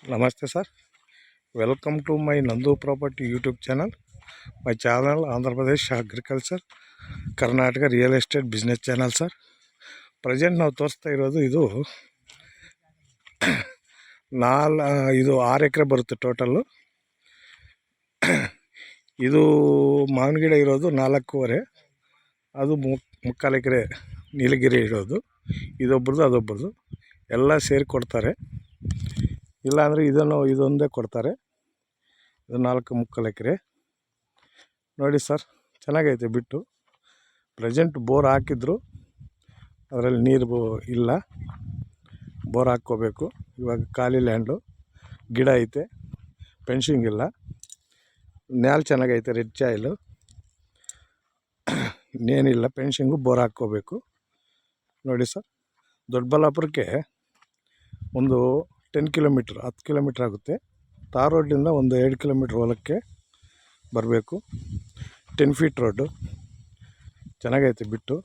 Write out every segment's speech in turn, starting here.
Namaste sir. Welcome to my Nandu Property YouTube channel. My channel Andhra Pradesh Agriculture Karnataka Real Estate Business Channel sir. Present ನಾವು ತೋರಿಸ್ತಾ ಇರೋದು ಇದು 6 ಎಕರೆ ಬರುತ್ತೆ total. ಇದು ಮಾವಿನ ಗಿಡ ಇರೋದು 4.5, ಅದು 3.25 ಎಕರೆ ನೀಲಗಿರಿ ಇರೋದು. ಇದೊಬ್ಬರದು ಅದೊಬ್ಬರದು ಎಲ್ಲ ಸೇರಿ ಕೊಡ್ತಾರೆ. ಇಲ್ಲಾಂದರೆ ಇದೊಂದೇ ಕೊಡ್ತಾರೆ. ಇದು 4.25 ಎಕರೆ ನೋಡಿ ಸರ್, ಚೆನ್ನಾಗೈತೆ ಬಿಟ್ಟು. ಪ್ರೆಸೆಂಟ್ ಬೋರ್ ಹಾಕಿದ್ರು, ಅದರಲ್ಲಿ ನೀರು ಇಲ್ಲ, ಬೋರ್ ಹಾಕ್ಕೋಬೇಕು. ಇವಾಗ ಖಾಲಿ ಲ್ಯಾಂಡು, ಗಿಡ ಐತೆ, ಫೆನ್ಸಿಂಗ್ ಇಲ್ಲ, ನ್ಯಾಲ್ ಚೆನ್ನಾಗೈತೆ, ರೆಡ್ ಚಾಯ್ಲು, ಇನ್ನೇನಿಲ್ಲ, ಫೆನ್ಸಿಂಗು, ಬೋರ್ ಹಾಕ್ಕೋಬೇಕು ನೋಡಿ ಸರ್. ದೊಡ್ಡಬಳ್ಳಾಪುರಕ್ಕೆ ಒಂದು 10 ಕಿಲೋಮೀಟ್ರ್ 10 ಕಿಲೋಮೀಟ್ರ್ ಆಗುತ್ತೆ. ತಾರ್ ರೋಡಿಂದ ಒಂದು 2 ಕಿಲೋಮೀಟ್ರ್ ಹೊಲಕ್ಕೆ ಬರಬೇಕು. 10 ಫೀಟ್ ರೋಡು, ಚೆನ್ನಾಗೈತೆ ಬಿಟ್ಟು.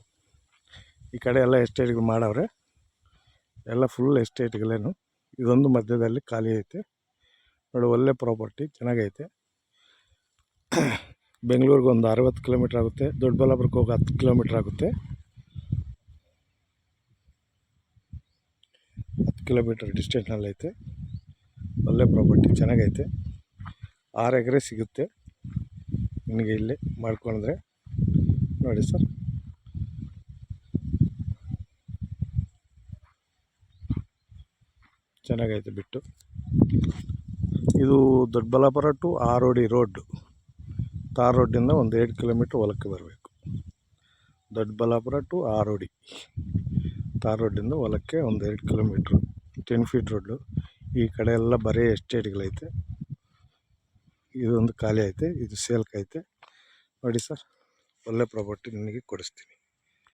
ಈ ಕಡೆ ಎಲ್ಲ ಎಸ್ಟೇಟ್ಗಳು ಮಾಡವ್ರೆ, ಎಲ್ಲ ಫುಲ್ ಎಸ್ಟೇಟ್ಗಳೇನು. ಇದೊಂದು ಮಧ್ಯದಲ್ಲಿ ಖಾಲಿ ಐತೆ ನೋಡಿ, ಒಳ್ಳೆ ಪ್ರಾಪರ್ಟಿ, ಚೆನ್ನಾಗೈತೆ. ಬೆಂಗಳೂರಿಗೆ ಒಂದು 60 ಕಿಲೋಮೀಟ್ರ್ ಆಗುತ್ತೆ, ದೊಡ್ಡಬಳ್ಳಾಪುರಕ್ಕೆ ಹೋಗಿ 10 ಕಿಲೋಮೀಟ್ರ್ ಆಗುತ್ತೆ. 10 ಕಿಲೋಮೀಟ್ರ್ ಡಿಸ್ಟೆನ್ಸ್ನಲ್ಲೈತೆ. ಒಳ್ಳೆ ಪ್ರಾಪರ್ಟಿ, ಚೆನ್ನಾಗೈತೆ. 6 ಎಕರೆ ಸಿಗುತ್ತೆ ನಿಮಗೆ ಇಲ್ಲಿ ಮಾಡ್ಕೊಂಡ್ರೆ ನೋಡಿ ಸರ್. ಚೆನ್ನಾಗೈತೆ ಬಿಟ್ಟು. ಇದು ದೊಡ್ಡಬಳ್ಳಾಪುರ ಟು ಆರೋಡಿ ರೋಡ್, ತಾರ್ ರೋಡಿಂದ ಒಂದು 2 ಕಿಲೋಮೀಟ್ರ್ ಹೊಲಕ್ಕೆ ಬರಬೇಕು. ದೊಡ್ಡಬಳ್ಳಾಪುರ ಟು ಆರೋಡಿ ತಾರ್ ರೋಡಿಂದ ಹೊಲಕ್ಕೆ ಒಂದು 2 ಕಿಲೋಮೀಟ್ರು, 10 ಫೀಟ್ ರೋಡು. ಈ ಕಡೆ ಎಲ್ಲ ಬರೀ ಎಸ್ಟೇಟ್ಗಳೈತೆ. ಇದೊಂದು ಖಾಲಿ ಐತೆ, ಇದು ಸೇಲ್ಕೈತೆ ನೋಡಿ ಸರ್. ಒಳ್ಳೆ ಪ್ರಾಪರ್ಟಿ ನಿಮಗೆ ಕೊಡಿಸ್ತೀನಿ.